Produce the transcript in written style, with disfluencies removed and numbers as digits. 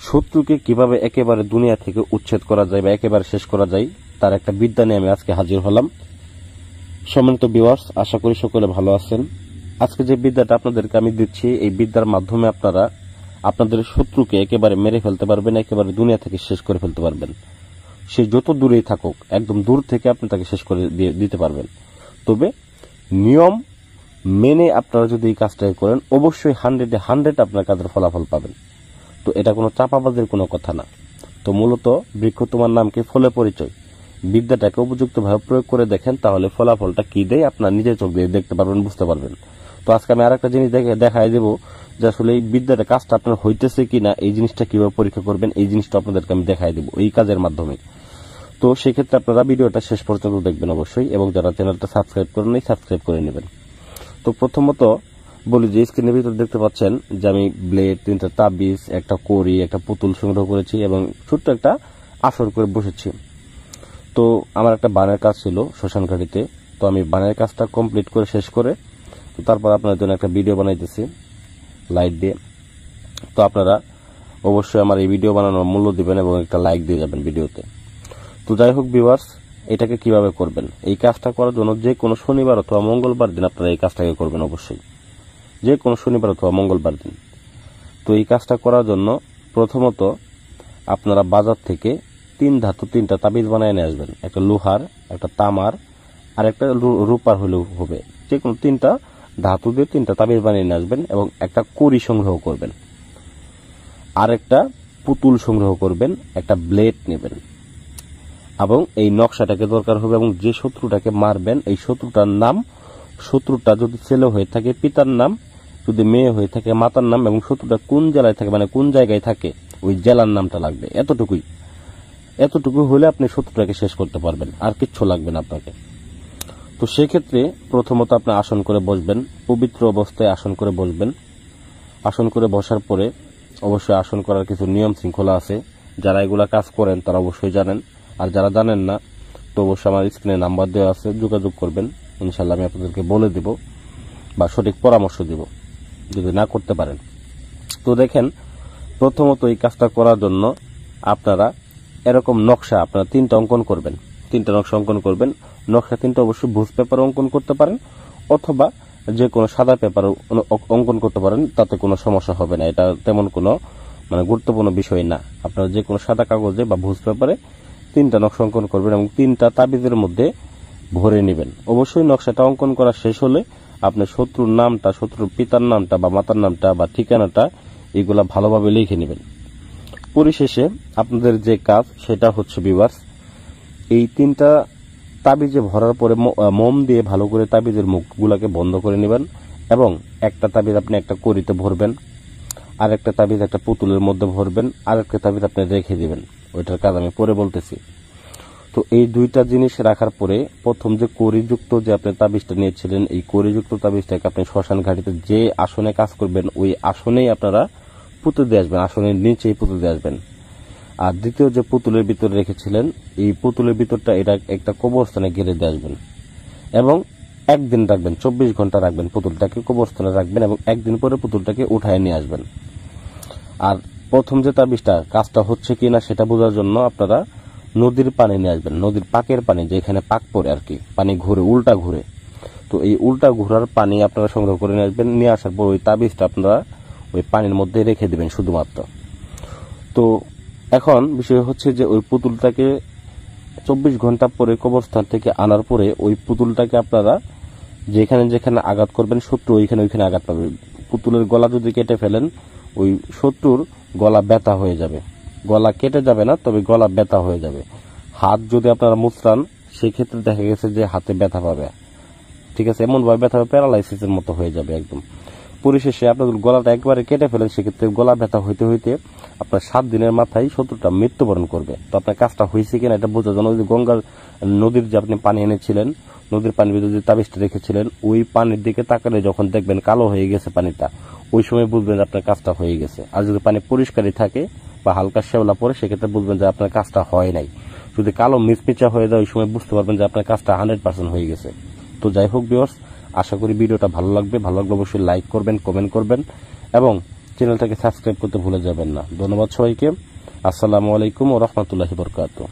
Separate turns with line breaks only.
শত্রুকে কিভাবে একেবারে দুনিয়া থেকে উচ্ছেদ করা যায় বা একেবারে শেষ করা যায় তার একটা বিদ্যা নিয়ে আমি আজকে হাজির হলাম। সম্মানিত ভিউয়ার্স, আশা করি সকলে ভালো আছেন। আজকে যে বিদ্যাটা আপনাদেরকে আমি দিচ্ছি, এই বিদ্যার মাধ্যমে আপনারা আপনাদের শত্রুকে একেবারে মেরে ফেলতে পারবেন, একেবারে দুনিয়া থেকে শেষ করে ফেলতে পারবেন। সে যত দূরেই থাকুক, একদম দূর থেকে আপনি তাকে শেষ করে দিতে পারবেন। তবে নিয়ম মেনে আপনারা যদি এই কাজটা করেন, অবশ্যই 100 আপনার কাজের ফলাফল পাবেন। তো এটা কোনো চাপাবাজের কোনো কথা না। তো মূলত বৃক্ষ তোমার নামকে ফলে পরিচয় বিদ্যাটাকে উপযুক্তভাবে প্রয়োগ করে দেখেন, তাহলে ফলাফলটা কি দেয় আপনার নিজের চোখ দিয়ে দেখতে পারবেন, বুঝতে পারবেন। তো আজকে আমি আরেকটা জিনিস দেখাই দেবো যে আসলে এই বিদ্যাটা কাজটা আপনার হইতেছে কিনা, এই জিনিসটা কিভাবে পরীক্ষা করবেন, এই জিনিসটা আপনাদেরকে আমি দেখাই দেবো এই কাজের মাধ্যমে। তো সেক্ষেত্রে আপনারা ভিডিওটা শেষ পর্যন্ত দেখবেন অবশ্যই, এবং যারা চ্যানেলটা সাবস্ক্রাইব করেন নাই সাবস্ক্রাইব করে নেবেন। তো প্রথমত বলি যে স্ক্রিনের ভিতর দেখতে পাচ্ছেন যে আমি ব্লেড, 3টা তাবিজ, একটা কড়ি, একটা পুতুল সংগ্রহ করেছি এবং ছোট্ট একটা আসর করে বসেছি। তো আমার একটা বানের কাজ ছিল শ্মশানঘাটিতে। তো আমি বানের কাজটা কমপ্লিট করে শেষ করে তো তারপর আপনার জন্য একটা ভিডিও বানাইতেছি লাইট দিয়ে। তো আপনারা অবশ্যই আমার এই ভিডিও বানানোর মূল্য দিবেন এবং একটা লাইক দিয়ে যাবেন ভিডিওতে। তো যাই হোক ভিউয়ার্স, এটাকে কিভাবে করবেন, এই কাজটা করার জন্য যে কোনো শনিবার অথবা মঙ্গলবার দিন আপনারা এই কাজটাকে করবেন, অবশ্যই যে কোনো শনিবার অথবা মঙ্গলবার দিন। তো এই কাজটা করার জন্য প্রথমত আপনারা বাজার থেকে 3 ধাতু 3টা তাবিজ বানিয়ে নিয়ে আসবেন। একটা লোহার, একটা তামার আর একটা রূপার হলেও হবে। যে কোনো 3টা ধাতু দিয়ে 3টা তাবিজ বানিয়ে নিয়ে আসবেন এবং একটা কড়ি সংগ্রহ করবেন, আর একটা পুতুল সংগ্রহ করবেন, একটা ব্লেড নেবেন এবং এই নকশাটাকে দরকার হবে। এবং যে শত্রুটাকে মারবেন এই শত্রুটার নাম, শত্রুটা যদি ছেলে হয়ে থাকে পিতার নাম, যদি মেয়ে হয়ে থাকে মাতার নাম, এবং শত্রুটা কোন জেলায় থাকে মানে কোন জায়গায় থাকে ওই জেলার নামটা লাগবে। এতটুকু হলে আপনি শত্রুটাকে শেষ করতে পারবেন, আর কিচ্ছু লাগবে না আপনাকে। তো সেক্ষেত্রে প্রথমত আপনি আসন করে বসবেন, পবিত্র অবস্থায় আসন করে বসবেন। আসন করে বসার পরে অবশ্যই আসন করার কিছু নিয়ম শৃঙ্খলা আছে। যারা এগুলা কাজ করেন তারা অবশ্যই জানেন, আর যারা জানেন না তো অবশ্যই আমার স্ক্রিনে নাম্বার দেওয়া আছে, যোগাযোগ করবেন। ইনশাল্লাহ আমি আপনাদেরকে বলে দিব বা সঠিক পরামর্শ দিব যদি না করতে পারেন। তো দেখেন, প্রথমত এই কাজটা করার জন্য আপনারা এরকম নকশা আপনারা 3টা অঙ্কন করবেন। 3টা নকশা অঙ্কন করবেন। নকশা 3টা অবশ্যই ভুজ পেপারে অঙ্কন করতে পারেন অথবা যে কোনো সাদা পেপারে অঙ্কন করতে পারেন, তাতে কোনো সমস্যা হবে না। এটা তেমন কোনো গুরুত্বপূর্ণ বিষয় না। আপনারা যে কোনো সাদা কাগজে বা ভুজ পেপারে 3টা নকশা অঙ্কন করবেন এবং 3টা তাবিজের মধ্যে ভরে নেবেন। অবশ্যই নকশাটা অঙ্কন করা শেষ হলে আপনি শত্রুর নামটা, শত্রুর পিতার নামটা বা মাতার নামটা বা ঠিকানাটা এগুলা ভালোভাবে লিখে নেবেন। পরিশেষে আপনাদের যে কাজ সেটা হচ্ছে ভিউয়ার্স, এই 3টা তাবিজে ভরার পরে মোম দিয়ে ভালো করে তাবিজের মুখগুলাকে বন্ধ করে নেবেন এবং একটা তাবিজ আপনি একটা কড়িতে ভরবেন, আর একটা তাবিজ একটা পুতুলের মধ্যে ভরবেন, আর একটা তাবিজ আপনি রেখে দিবেন। ওইটার কাজ আমি পরে বলতেছি। তো এই 2টা জিনিস রাখার পরে প্রথম যে কড়িযুক্ত যে আপনি তাবিজটা নিয়েছিলেন, এই কড়িযুক্ত তাবিজটাকে আপনি শ্মশান ঘাটিতে যে আসনে কাজ করবেন ওই আসনেই আপনারা পুঁতে দিয়ে আসবেন, আসনের নিচেই পুঁতে দিয়ে আসবেন। আর দ্বিতীয় যে পুতুলের ভিতরে রেখেছিলেন এই পুতুলের ভিতরটা এটা একটা কবরস্থানে ঘিরে দিয়ে আসবেন এবং একদিন রাখবেন, 24 ঘন্টা রাখবেন পুতুলটাকে কবরস্থানে রাখবেন এবং একদিন পরে পুতুলটাকে উঠায় নিয়ে আসবেন। আর প্রথম যে তাবিজটা কাজটা হচ্ছে কিনা সেটা বোঝার জন্য আপনারা নদীর পানি নিয়ে আসবেন, নদীর পাকের পানি, যেখানে পাক পড়ে আর কি, পানি ঘুরে উল্টা ঘুরে। তো এই উল্টা ঘুরার পানি আপনারা সংগ্রহ করে নিয়ে আসবেন। নিয়ে আসার পর ওই তাবিজটা আপনারা ওই পানির মধ্যে রেখে দিবেন শুধুমাত্র। তো এখন বিষয় হচ্ছে যে ওই পুতুলটাকে 24 ঘন্টা পরে কবরস্থান থেকে আনার পরে ওই পুতুলটাকে আপনারা যেখানে যেখানে আঘাত করবেন শত্রু ওইখানে আঘাত পাবে। পুতুলের গলা যদি কেটে ফেলেন ওই শত্রুর গলা ব্যথা হয়ে যাবে, গলা কেটে যাবে না তবে গলা ব্যথা হয়ে যাবে। হাত যদি আপনারা মুচড়ান সেক্ষেত্রে দেখা গেছে যে হাতে ব্যথা পাবে, ঠিক আছে, এমন ভাবে ব্যথা হবে প্যারালাইসিসের মতো হয়ে যাবে একদম। পরিশেষে আপনার গলাটা একবারে কেটে ফেলেন, সেক্ষেত্রে গলা ব্যথা হইতে হইতে আপনার 7 দিনের মাথায় শত্রুটা মৃত্যুবরণ করবে। তো আপনার কাজটা হয়েছে কিনা এটা বোঝার জন্য ওই গঙ্গার নদীর যে আপনি পানি এনেছিলেন, নদীর পানির ভিতরে যে তাবিজটা রেখেছিলেন ওই পানির দিকে তাকালে যখন দেখবেন কালো হয়ে গেছে পানিটা, ওই সময় বুঝবেন আপনার কাজটা হয়ে গেছে। আর যদি পানি পরিষ্কারই থাকে বা হালকা শ্যাওলা পড়ে সেক্ষেত্রে বুঝবেন যে আপনার কাজটা হয় নাই। যদি কালো মিচমিচা হয়ে যায় ওই সময় বুঝতে পারবেন যে আপনার কাজটা 100% হয়ে গেছে। তো যাই হোক ভিউয়ার্স, আশা করি ভিডিওটা ভালো লাগবে। ভালো লাগলে অবশ্যই লাইক করবেন, কমেন্ট করবেন এবং চ্যানেলটাকে সাবস্ক্রাইব করতে ভুলে যাবেন না। ধন্যবাদ সবাইকে। আসসালামু আলাইকুম ওয়া রাহমাতুল্লাহি ওয়া বারাকাতুহু।